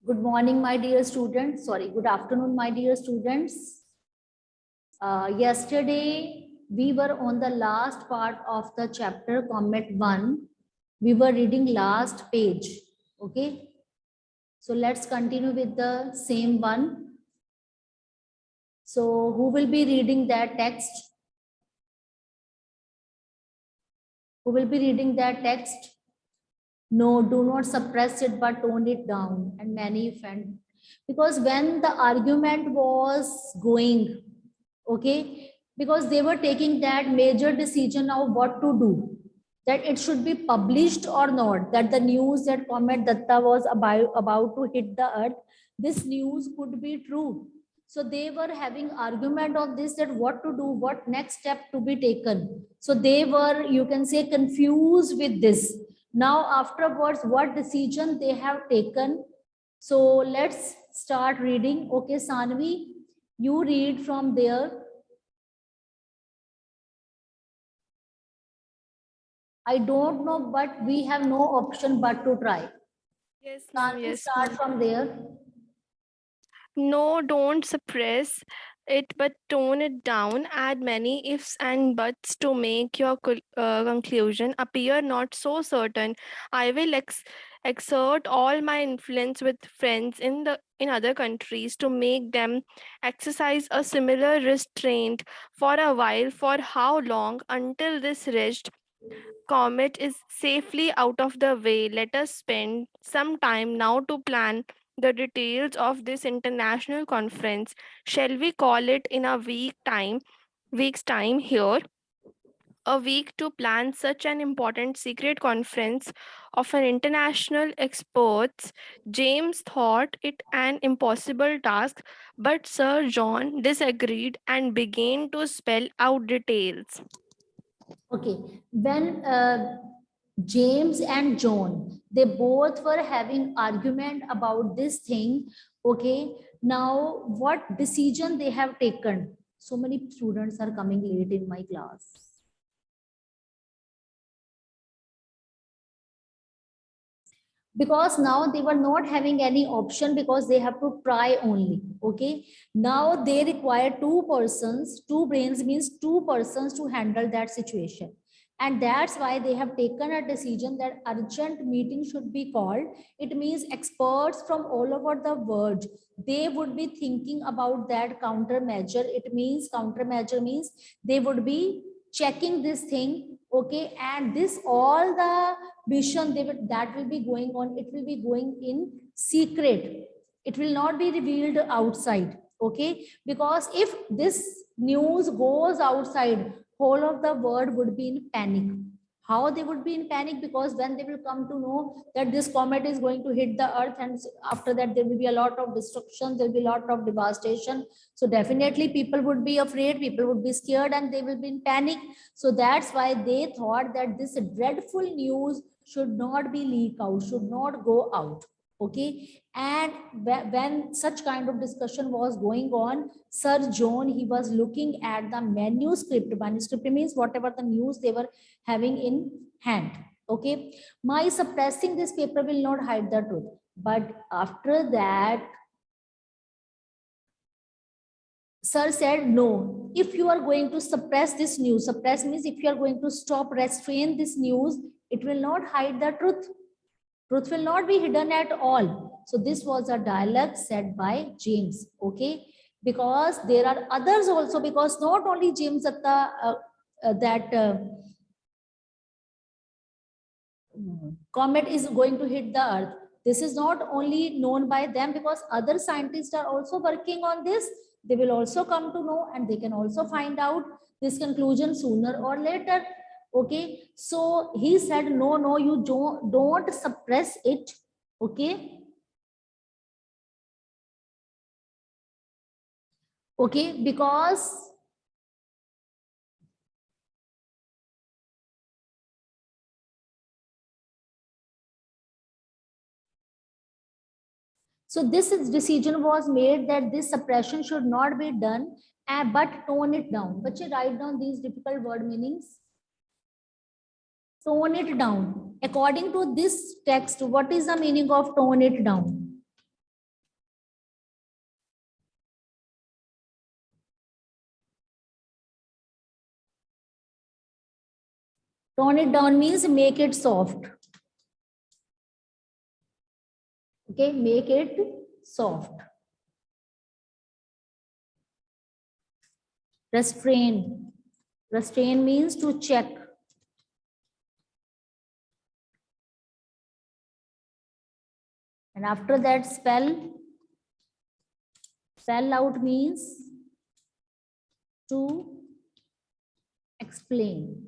Good morning, my dear students. Sorry, good afternoon, my dear students. Yesterday, we were on the last part of the chapter Comet 1. We were reading last page. Okay. So let's continue with the same one. So who will be reading that text? Who will be reading that text? No, do not suppress it, but tone it down. And many offend. Because when the argument was going, okay, because they were taking that major decision of what to do, that it should be published or not, that the news that Comet Datta was about to hit the earth, this news could be true. So they were having argument on this, that what to do, what next step to be taken. So they were, you can say, confused with this. Now afterwards, what decision they have taken. So let's start reading. Okay, Sanvi, you read from there. I don't know, but we have no option but to try. Yes, ma'am. Sanvi, Yes, start ma'am. from there. No, don't suppress it, but tone it down. Add many ifs and buts to make your conclusion appear not so certain. I will exert all my influence with friends in other countries to make them exercise a similar restraint for a while. For how long? Until this wretched comet is safely out of the way. Let us spend some time now to plan the details of this international conference. Shall we call it in a week's time here? A week to plan such an important secret conference of an international experts. James thought it an impossible task, but Sir John disagreed and began to spell out details. Okay, when James and John, they both were having argument about this thing. Okay, now what decision they have taken? So many students are coming late in my class. Because now they were not having any option, because they have to try only. Okay, now they require two persons, two brains, means two persons to handle that situation. And that's why they have taken a decision that urgent meeting should be called. It means experts from all over the world, they would be thinking about that countermeasure. It means countermeasure means they would be checking this thing. Okay, and this all the vision that will be going on, it will be going in secret. It will not be revealed outside. Okay, because if this news goes outside, whole of the world would be in panic. How they would be in panic? Because when they will come to know that this comet is going to hit the earth, and after that there will be a lot of destruction, there will be a lot of devastation. So definitely people would be afraid, people would be scared, and they will be in panic. So that's why they thought that this dreadful news should not be leaked out, should not go out. Okay, and when such kind of discussion was going on, Sir John, he was looking at the manuscript. Manuscript means whatever the news they were having in hand. Okay, my suppressing this paper will not hide the truth. But after that, Sir said, no, if you are going to suppress this news, suppress means if you are going to stop, restrain this news, it will not hide the truth. Truth will not be hidden at all. So this was a dialogue said by James. Okay, because there are others also, because not only James Datta comet is going to hit the earth. This is not only known by them, because other scientists are also working on this. They will also come to know, and they can also find out this conclusion sooner or later. Okay, so he said, no, no, you don't suppress it. Okay, okay, because so this decision was made that this suppression should not be done, but tone it down. But you write down these difficult word meanings. Tone it down. According to this text, what is the meaning of tone it down? Tone it down means make it soft. Okay, make it soft. Restrain. Restrain means to check. And after that, spell. Spell out means to explain.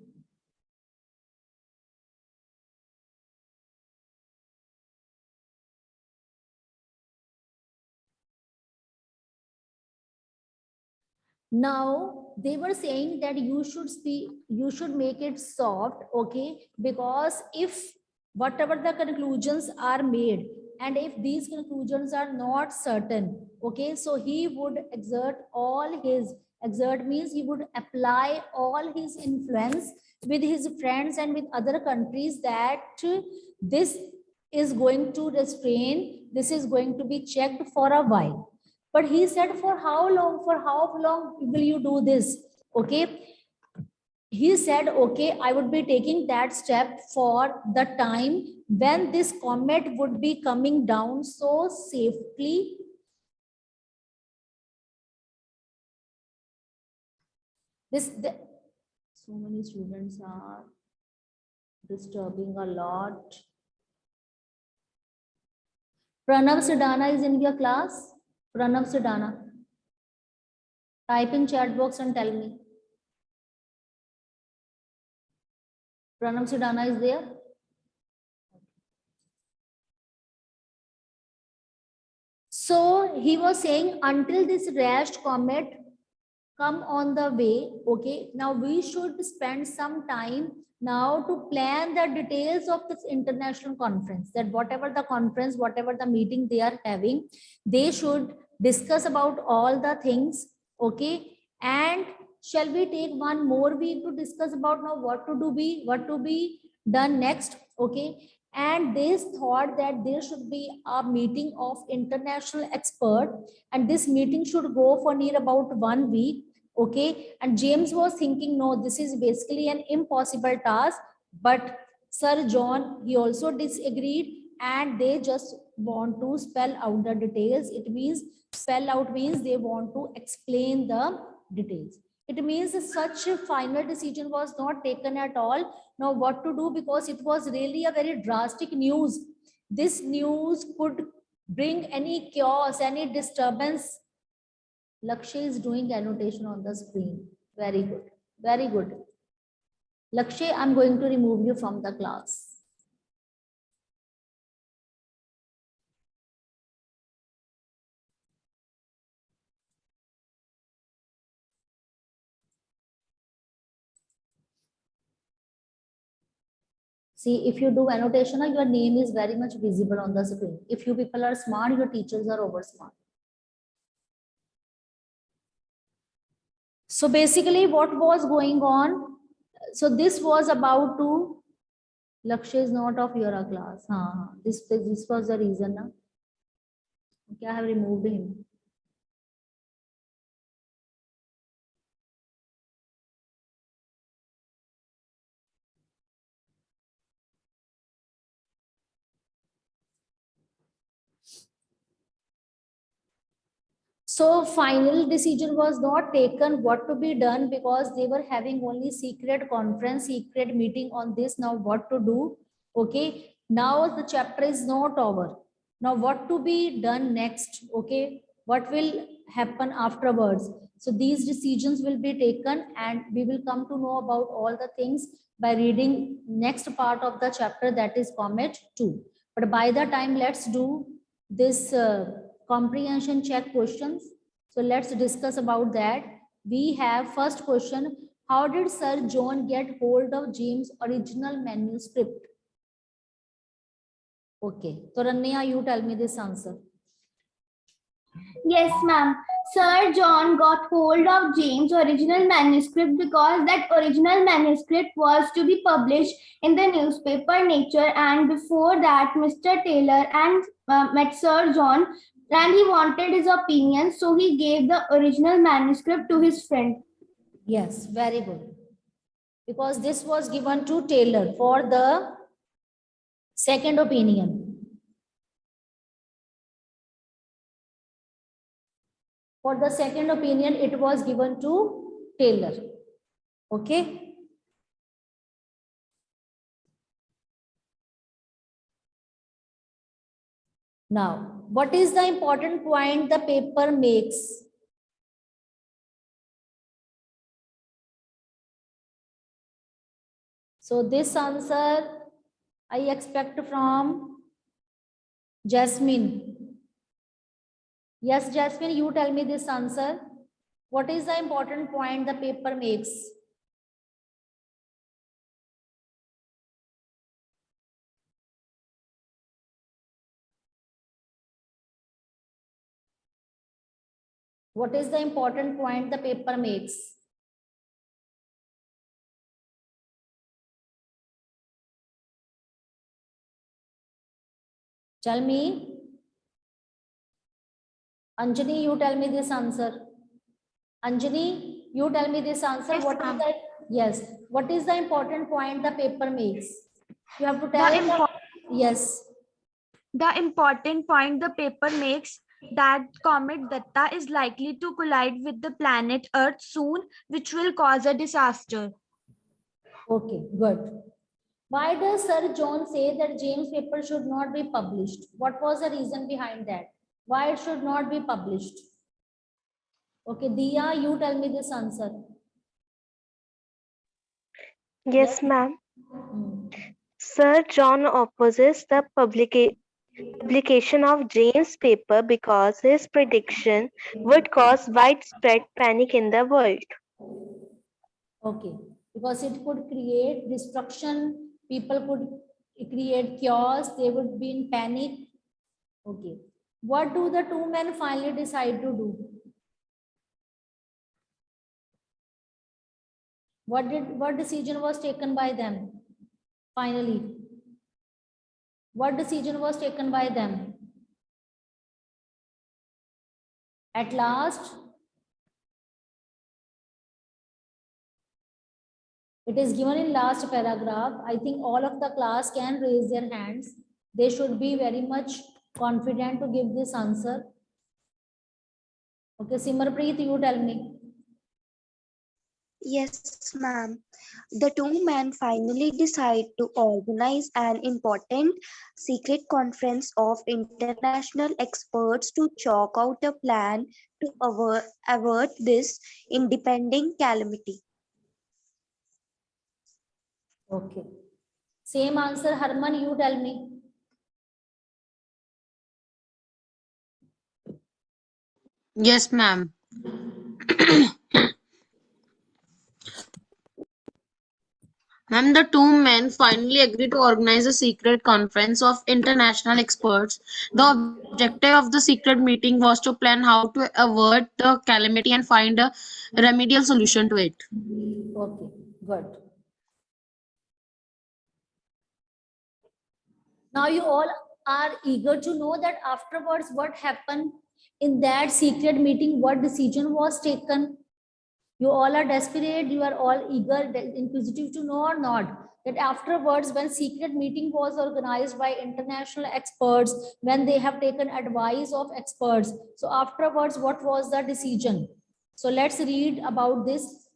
Now they were saying that you should speak, you should make it soft, okay, because if whatever the conclusions are made, and if these conclusions are not certain, okay, so he would exert all his, exert means he would apply all his influence with his friends and with other countries that this is going to restrain, this is going to be checked for a while. But he said, for how long? For how long will you do this? Okay. He said, okay, I would be taking that step for the time when this comet would be coming down so safely. So many students are disturbing a lot. Pranav Sidana is in your class. Pranav Sidana. Type in chat box and tell me. Pranav Sidana is there? So he was saying until this rash comet come on the way, okay, now we should spend some time now to plan the details of this international conference, that whatever the conference, whatever the meeting they are having, they should discuss about all the things, okay. And shall we take one more week to discuss about now what to be done next, okay. And they thought that there should be a meeting of international expert, and this meeting should go for near about 1 week, okay. And James was thinking, no, this is basically an impossible task, but Sir John, he also disagreed, and they just want to spell out the details. It means spell out means they want to explain the details. It means such a final decision was not taken at all now what to do, because it was really a very drastic news. This news could bring any chaos, any disturbance. Lakshay is doing annotation on the screen. Very good. Very good. Lakshay, I'm going to remove you from the class. See, if you do annotation, your name is very much visible on the screen. If you people are smart, your teachers are over smart. So basically what was going on? So this was about to, Lakshay is not of your class. This was the reason. Na? Okay, I have removed him. So final decision was not taken what to be done, because they were having only secret conference, secret meeting on this. Now what to do? Okay. Now the chapter is not over. Now what to be done next? Okay. What will happen afterwards? So these decisions will be taken, and we will come to know about all the things by reading next part of the chapter, that is Comet 2. But by the time, let's do this comprehension check questions. So let's discuss about that. We have first question: how did Sir John get hold of James' original manuscript? Okay, so Rania, you tell me this answer. Yes, ma'am. Sir John got hold of James' original manuscript because that original manuscript was to be published in the newspaper Nature, and before that, Mr. Taylor and met Sir John, and he wanted his opinion, so he gave the original manuscript to his friend. Yes, very good. because this was given to Taylor for the second opinion. For the second opinion, it was given to Taylor. Okay. Now, what is the important point the paper makes? So this answer I expect from Jasmine. Yes, Jasmine, you tell me this answer. What is the important point the paper makes? What is the important point the paper makes? Tell me. Anjani, you tell me this answer. Anjani, you tell me this answer. Yes, What is ma'am. the, yes, what is the important point the paper makes? You have to The, tell impo- yes. the important point the paper makes that comet Datta is likely to collide with the planet Earth soon, which will cause a disaster. Okay, good. Why does Sir John say that James paper should not be published? What was the reason behind that? Why it should not be published? Okay, Dia, you tell me this answer. Yes. Yes, ma'am. Hmm. Sir John opposes the publication of James' paper because his prediction would cause widespread panic in the world. Okay, because it could create destruction, people could create chaos, they would be in panic. Okay, what do the two men finally decide to do? What decision was taken by them finally? What decision was taken by them? At last, it is given in last paragraph. I think all of the class can raise their hands. They should be very much confident to give this answer. Okay, Simarpreet, you tell me. Yes, ma'am. The two men finally decide to organize an important secret conference of international experts to chalk out a plan to avert this impending calamity. Okay. Same answer, Harman, you tell me. Yes, ma'am. Ma'am, the two men finally agreed to organize a secret conference of international experts. The objective of the secret meeting was to plan how to avert the calamity and find a remedial solution to it. Okay, good. Now you all are eager to know that afterwards what happened in that secret meeting, what decision was taken. You all are desperate, you are all eager, inquisitive to know or not. That afterwards, when secret meeting was organized by international experts, when they have taken advice of experts, so afterwards, what was the decision? So let's read about this.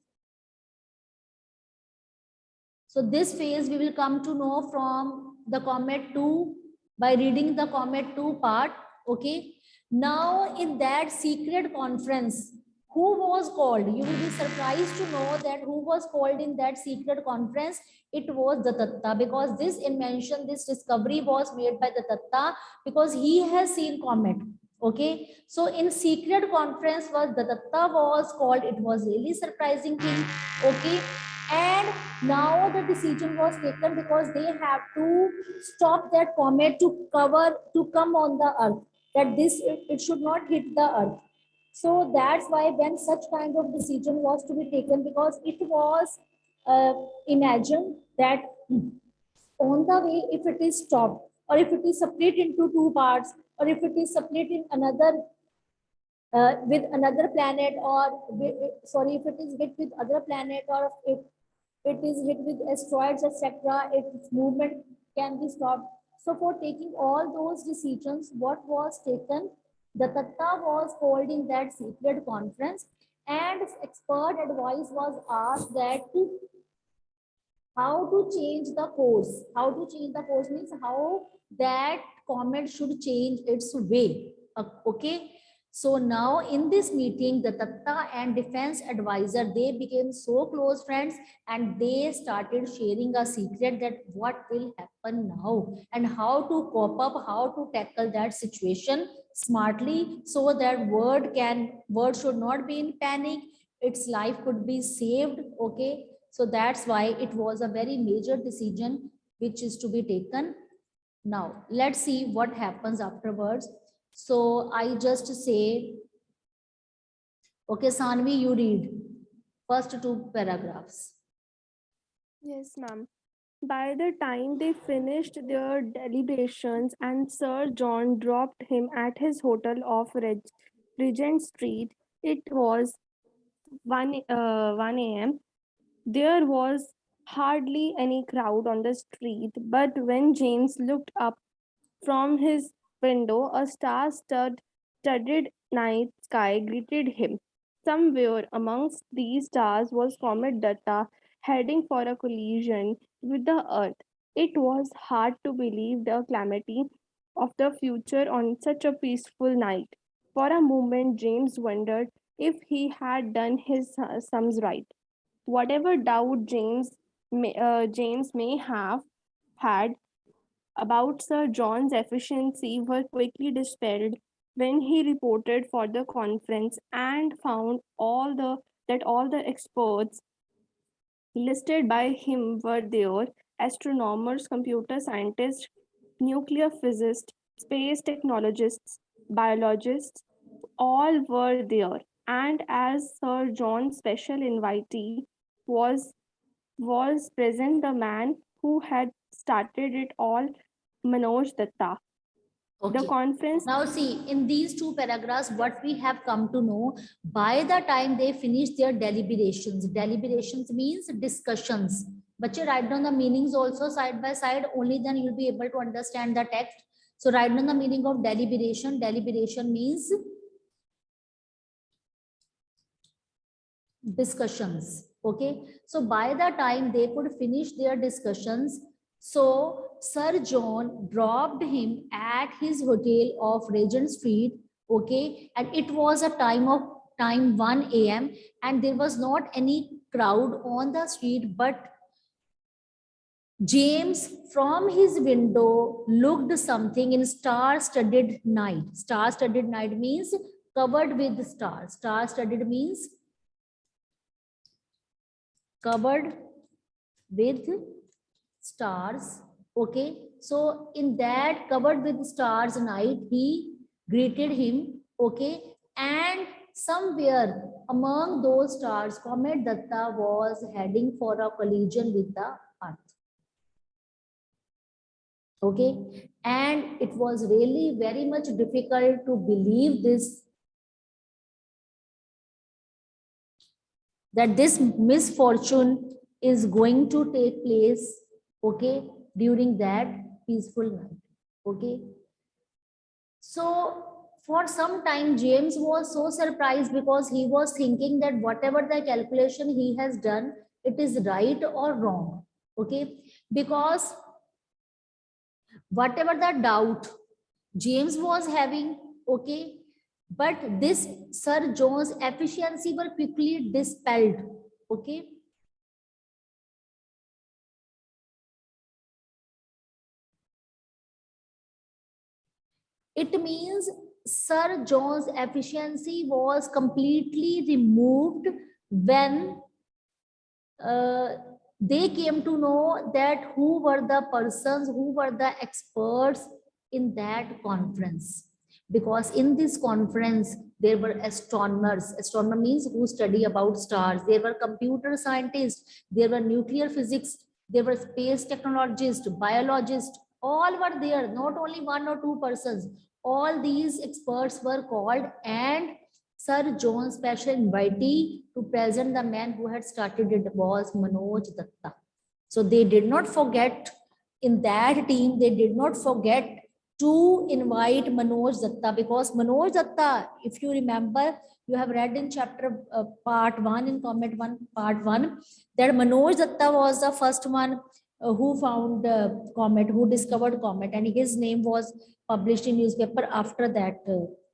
So this phase we will come to know from the comet 2 by reading the comet 2 part. Okay. Now in that secret conference, who was called? You will be surprised to know that who was called in that secret conference. It was the Tatta, because this invention, this discovery was made by the Tatta because he has seen comet. Okay. So in secret conference was the Tatta was called. It was really surprising thing. Okay. And now the decision was taken because they have to stop that comet to come on the earth, that it should not hit the earth. So that's why when such kind of decision was to be taken, because it was imagined that on the way, if it is stopped or if it is split into two parts or if it is split in another with another planet, or sorry, if it is hit with other planet, or if it is hit with asteroids, etc. Its movement can be stopped. So for taking all those decisions, what was taken? The Tatta was called in that secret conference, and expert advice was asked that how to change the course. How to change the course means how that comet should change its way. Okay. So now in this meeting, the Tatta and defense advisor, they became so close friends, and they started sharing a secret that what will happen now and how to cope up, how to tackle that situation smartly, so that word should not be in panic, its life could be saved. Okay, so that's why it was a very major decision which is to be taken. Now, let's see what happens afterwards. So I just say, okay, Sanvi, you read first two paragraphs. Yes, ma'am. By the time they finished their deliberations and Sir John dropped him at his hotel off Regent Street, it was 1 a.m. There was hardly any crowd on the street, but when James looked up from his window, a studded night sky greeted him. Somewhere amongst these stars was Comet Datta heading for a collision with the Earth. It was hard to believe the calamity of the future on such a peaceful night. For a moment, James wondered if he had done his sums right. Whatever doubt James may have had about Sir John's efficiency were quickly dispelled when he reported for the conference and found all the experts listed by him were there: astronomers, computer scientists, nuclear physicists, space technologists, biologists, all were there. And as Sir John's special invitee was was present the man who had started it all, Manoj Datta. The Okay. conference, Now see, in these two paragraphs, what we have come to know, by the time they finish their deliberations means discussions. But you write down the meanings also side by side, only then you'll be able to understand the text. So write down the meaning of deliberation. Deliberation means discussions. Okay, so by the time they could finish their discussions, so Sir John dropped him at his hotel of Regent Street. Okay, and it was a time 1 a.m. and there was not any crowd on the street, but James from his window looked something in star-studded night. Star-studded night means covered with stars. Star-studded means covered with stars. Okay, so in that covered with stars night, he greeted him. Okay, and somewhere among those stars, Comet Datta was heading for a collision with the Earth. Okay, and it was really very much difficult to believe this, that this misfortune is going to take place, okay, during that peaceful night. Okay, so for some time James was so surprised because he was thinking that whatever the calculation he has done, it is right or wrong. Okay, because whatever the doubt James was having, okay, but this Sir John's efficiency were quickly dispelled. Okay, it means Sir John's efficiency was completely removed when they came to know that who were the persons, who were the experts in that conference. Because in this conference, there were astronomers. Astronomer means who study about stars. There were computer scientists. There were nuclear physics. There were space technologists, biologists. All were there. Not only one or two persons. All these experts were called, and Sir John's special invitee to present the man who had started it was Manoj Datta. So they did not forget, in that team, they did not forget to invite Manoj Datta, because Manoj Datta, if you remember, you have read in chapter part 1, in comment 1, part 1, that Manoj Datta was the first one who found comet, who discovered comet, and his name was published in newspaper. After that,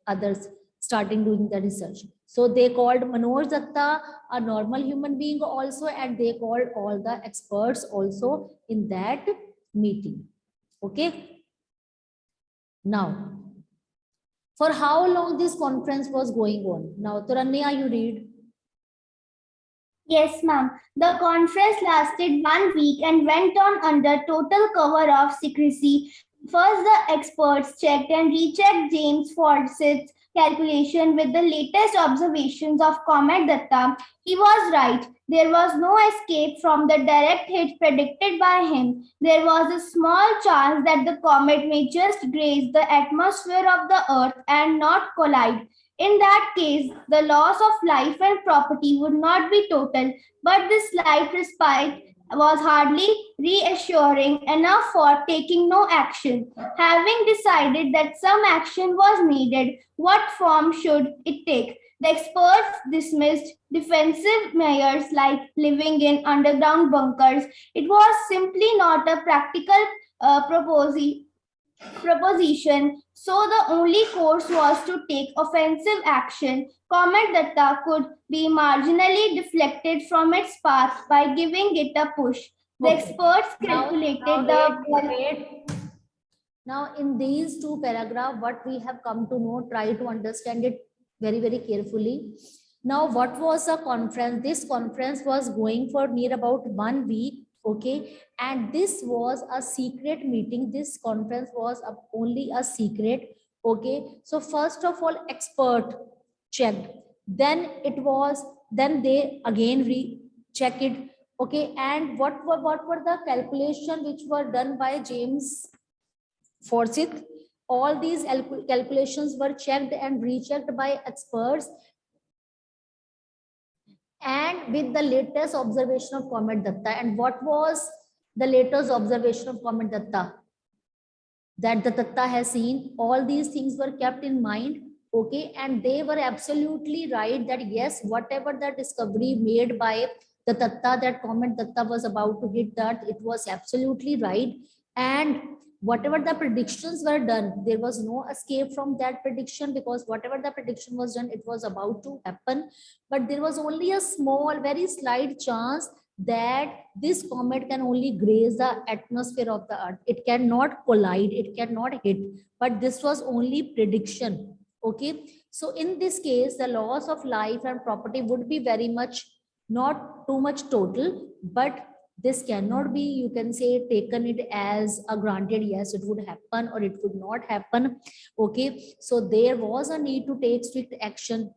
others starting doing the research. So they called Manoj Datta a normal human being also, and they called all the experts also in that meeting. Okay. Now, for how long this conference was going on? Now, Taranya, you read. Yes, ma'am. The conference lasted 1 week and went on under total cover of secrecy. First, the experts checked and rechecked James Forsyth's calculation with the latest observations of Comet Datta. He was right. There was no escape from the direct hit predicted by him. There was a small chance that the comet may just graze the atmosphere of the Earth and not collide. In that case, the loss of life and property would not be total, but this slight respite was hardly reassuring enough for taking no action. Having decided that some action was needed, what form should it take? The experts dismissed defensive measures like living in underground bunkers. It was simply not a practical proposition, so the only course was to take offensive action. Comet Datta could be marginally deflected from its path by giving it a push. The Okay. experts calculated Wait. Now, in these two paragraphs, what we have come to know, try to understand it very, very carefully. Now, what was a conference? This conference was going for near about 1 week. Okay, and this was a secret meeting. This conference was only a secret. Okay, so first of all, expert checked, then they again recheck it. Okay, and what were the calculation which were done by James Forsyth? All these calculations were checked and rechecked by experts, and with the latest observation of Comet Datta. And what was the latest observation of Comet Datta that the Datta has seen? All these things were kept in mind. Okay, and they were absolutely right that yes, whatever the discovery made by the Datta, that Comet Datta was about to hit the Earth, it was absolutely right. And whatever the predictions were done, there was no escape from that prediction, because whatever the prediction was done, it was about to happen. But there was only a small, very slight chance that this comet can only graze the atmosphere of the Earth. It cannot collide, it cannot hit. But this was only prediction. Okay, so in this case, the loss of life and property would be very much, not too much total, but this cannot be, you can say, taken it as a granted, yes, it would happen or it would not happen. Okay, so there was a need to take strict action.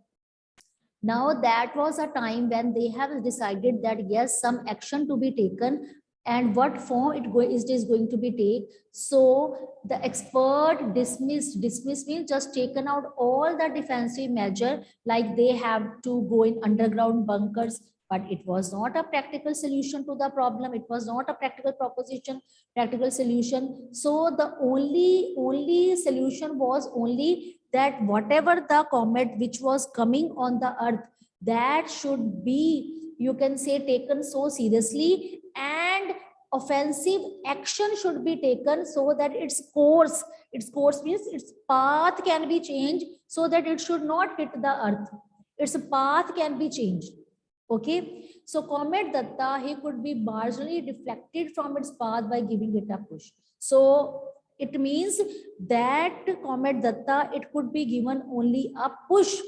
Now that was a time when they have decided that yes, some action to be taken, and what form it is going to be take. So the expert dismissed means just taken out all the defensive measure, like they have to go in underground bunkers. But it was not a practical solution to the problem. It was not a practical solution. So the only solution was only that whatever the comet which was coming on the Earth, that should be, you can say, taken so seriously, and offensive action should be taken so that its course means its path can be changed, so that it should not hit the Earth. Its path can be changed. Okay, so Comet Datta, he could be marginally deflected from its path by giving it a push. So it means that Comet Datta, it could be given only a push,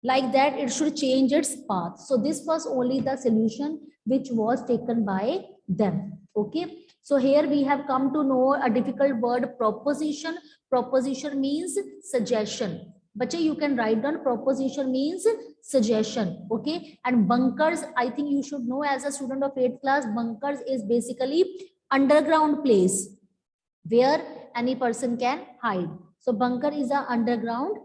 like that it should change its path. So this was only the solution which was taken by them. Okay, so here we have come to know a difficult word, proposition. Proposition means suggestion. Bache, you can write down proposition means suggestion. Okay, and bunkers, I think you should know as a student of 8th class, bunkers is basically underground place where any person can hide. So bunker is a underground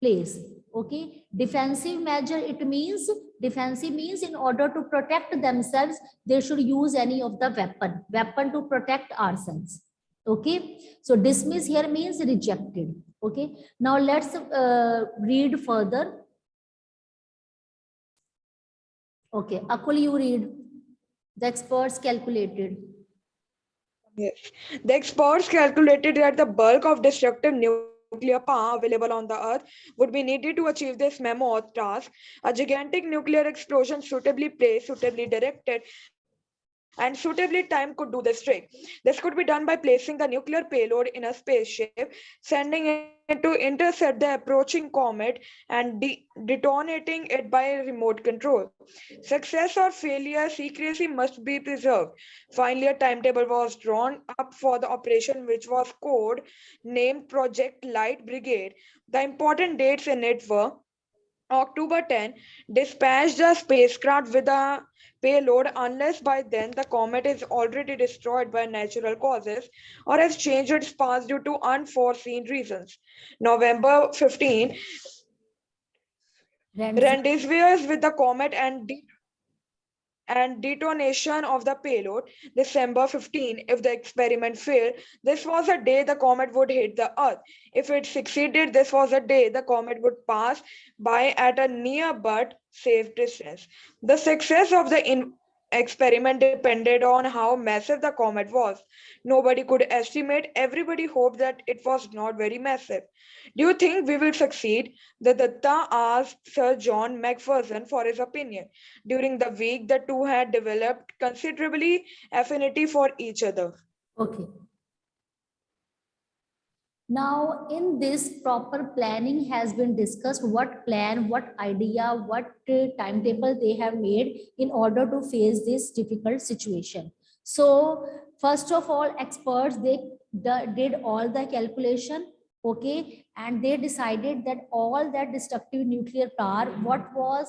place. Okay, defensive measure, it means defensive means in order to protect themselves, they should use any of the weapon to protect ourselves. Okay, so dismiss here means rejected. Okay, now let's read further. Okay, Akul, you read. The experts calculated. Yes. The experts calculated that the bulk of destructive nuclear power available on the Earth would be needed to achieve this mammoth task. A gigantic nuclear explosion suitably placed, suitably directed, and suitably timed could do this trick. This could be done by placing the nuclear payload in a spaceship, sending it to intercept the approaching comet, and detonating it by remote control. Success or failure, secrecy must be preserved. Finally, a timetable was drawn up for the operation, which was code named Project Light Brigade. The important dates in it were October 10, dispatch the spacecraft with a payload unless by then the comet is already destroyed by natural causes or has changed its path due to unforeseen reasons. November 15, Rendezvous. rendezvous with the comet and detonation of the payload. December 15, if the experiment failed, this was a day the comet would hit the Earth. If it succeeded, this was a day the comet would pass by at a near but safe distance. The success of the experiment depended on how massive the comet was. Nobody could estimate, everybody hoped that it was not very massive. Do you think we will succeed? The Datta asked Sir John Macpherson for his opinion. During the week, the two had developed considerably affinity for each other. Okay. Now, in this, proper planning has been discussed. What plan, what idea, what timetable they have made in order to face this difficult situation. So, first of all, experts, they did all the calculation, okay, and they decided that all that destructive nuclear power, what were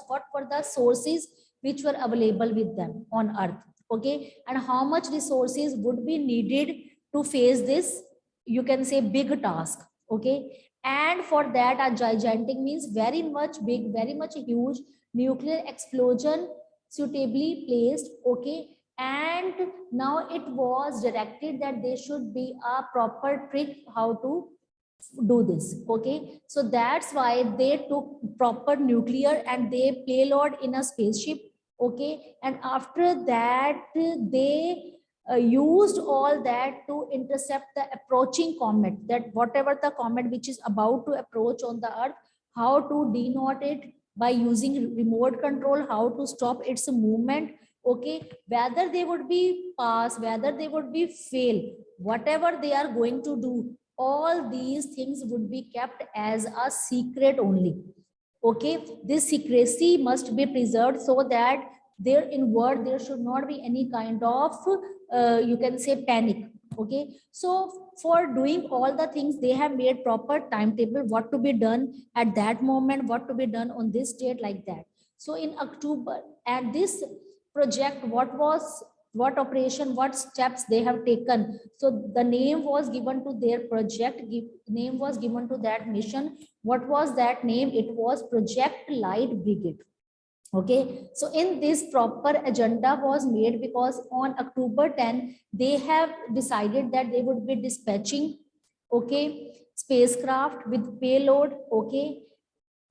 the sources which were available with them on Earth, okay, and how much resources would be needed to face this, you can say, big task. Okay, and for that a gigantic means very much big, very much huge nuclear explosion suitably placed. Okay, and now it was directed that there should be a proper trick how to do this. Okay, so that's why they took proper nuclear and they payload in a spaceship. Okay, and after that they used all that to intercept the approaching comet, that whatever the comet which is about to approach on the Earth, how to denote it by using remote control, how to stop its movement. Okay, whether they would be pass, whether they would be fail, whatever they are going to do, all these things would be kept as a secret only. Okay, this secrecy must be preserved so that there inward there should not be any kind of you can say panic. Okay, so for doing all the things, they have made proper timetable, what to be done at that moment, what to be done on this date, like that. So in October, and this project, what operation, what steps they have taken, so the name was given to their project, name was given to that mission. What was that name? It was Project Light Brigade. Okay, so in this proper agenda was made, because on October 10 they have decided that they would be dispatching, okay, spacecraft with payload. Okay,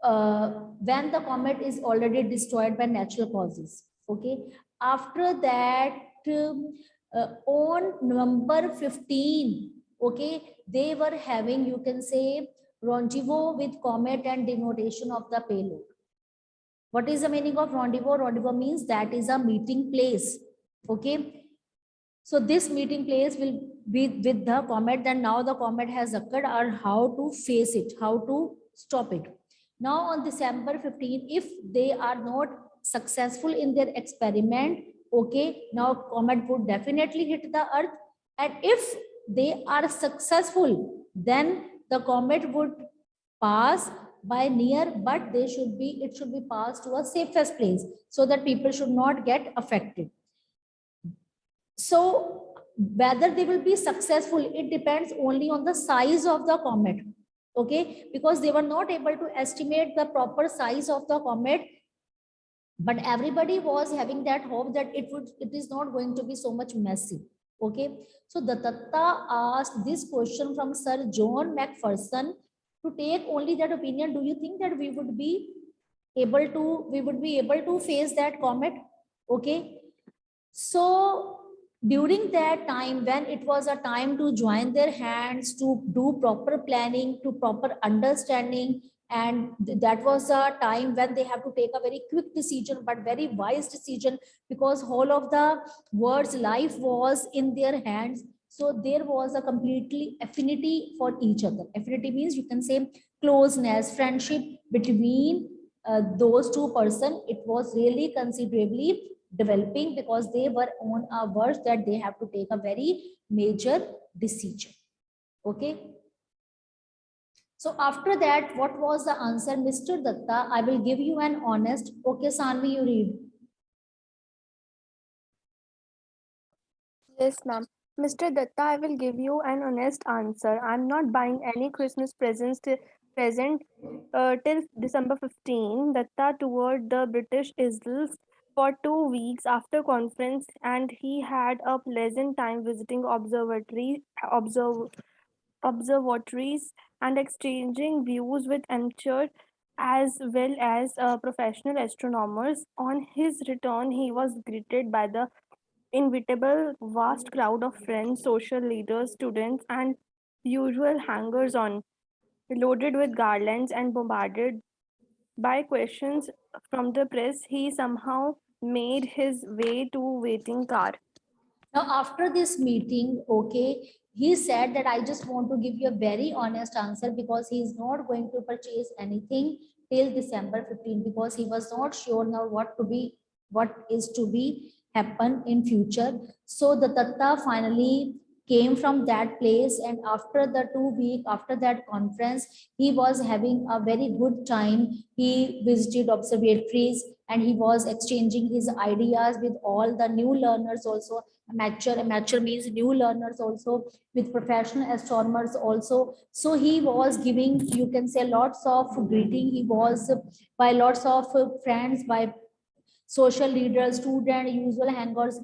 when the comet is already destroyed by natural causes. Okay, after that on November 15, okay, they were having, you can say, rendezvous with comet and denotation of the payload. What is the meaning of rendezvous? Rendezvous means that is a meeting place. Okay, so this meeting place will be with the comet. Then now the comet has occurred, or how to face it, how to stop it. Now on December 15, if they are not successful in their experiment, okay, now comet would definitely hit the Earth. And if they are successful, then the comet would pass by near, but they should be, it should be passed to a safest place so that people should not get affected. So whether they will be successful, it depends only on the size of the comet. okay, because they were not able to estimate the proper size of the comet, but everybody was having that hope that it is not going to be so much messy. Okay, so the Datta asked this question from Sir John Macpherson to take only that opinion. Do you think that we would be able to face that comet? Okay, so during that time, when it was a time to join their hands, to do proper planning, to proper understanding, and that was a time when they have to take a very quick decision, but very wise decision, because whole of the world's life was in their hands. So there was a completely affinity for each other. Affinity means, you can say, closeness, friendship between those two person. It was really considerably developing, because they were on a verge that they have to take a very major decision. Okay, so after that, what was the answer, Mr. Datta? I will give you an honest. Okay, Sanvi, you read. Yes, ma'am. Mr. Datta, I will give you an honest answer. I'm not buying any Christmas present till December 15. Datta toured the British Isles for 2 weeks after conference, and he had a pleasant time visiting observatories and exchanging views with amateur as well as professional astronomers. On his return, he was greeted by the inevitable vast crowd of friends, social leaders, students, and usual hangers on, loaded with garlands and bombarded by questions from the press. He somehow made his way to waiting car. Now, after this meeting, okay, he said that I just want to give you a very honest answer, because he is not going to purchase anything till December 15, because he was not sure now what is to be happen in future. So the Tatta finally came from that place, and after the 2 week, after that conference, he was having a very good time. He visited observatories, and he was exchanging his ideas with all the new learners also. Amateur means new learners also, with professional astronomers also. So he was giving, you can say, lots of greeting. He was by lots of friends, by social leaders, student, usual hangers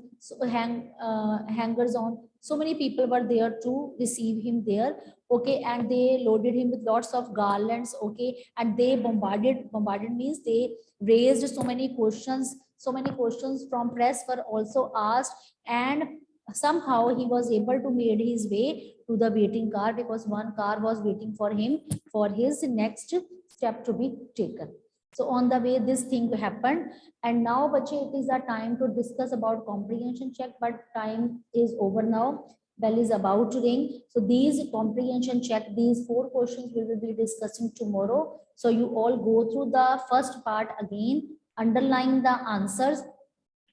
on. So many people were there to receive him there. Okay, and they loaded him with lots of garlands. Okay, and they bombarded means they raised so many questions. So many questions from press were also asked, and somehow he was able to made his way to the waiting car, because one car was waiting for him for his next step to be taken. So on the way, this thing happened. And now, bache, it is a time to discuss about comprehension check, but time is over now. Bell is about to ring. So these comprehension check, these 4 questions we will be discussing tomorrow. So you all go through the first part again, underline the answers,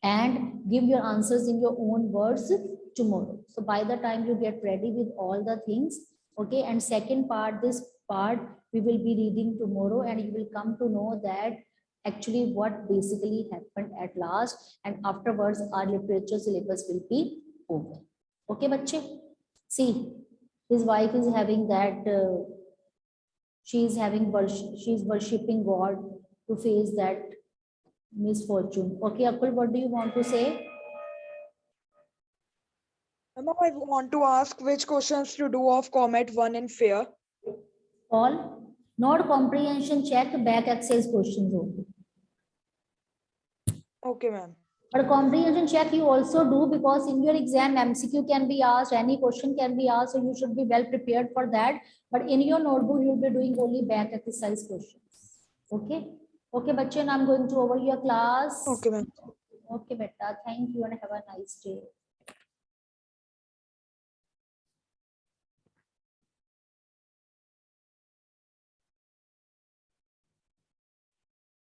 and give your answers in your own words tomorrow. So by the time you get ready with all the things, okay, and second part, this part we will be reading tomorrow, and you will come to know that actually what basically happened at last, and afterwards our literature syllabus will be over. Okay, bache? See, his wife is having that, she is worshipping God to face that misfortune. Okay, Akul, what do you want to say? Now I want to ask which questions to do of Comet 1 in fair. All not comprehension check, back access questions only. Okay, ma'am. But comprehension check you also do, because in your exam MCQ can be asked, any question can be asked, so you should be well prepared for that. But in your notebook you'll be doing only back exercise questions. Okay. Okay, bache, and I'm going to over your class. Okay, ma'am. Okay, beta. Thank you and have a nice day.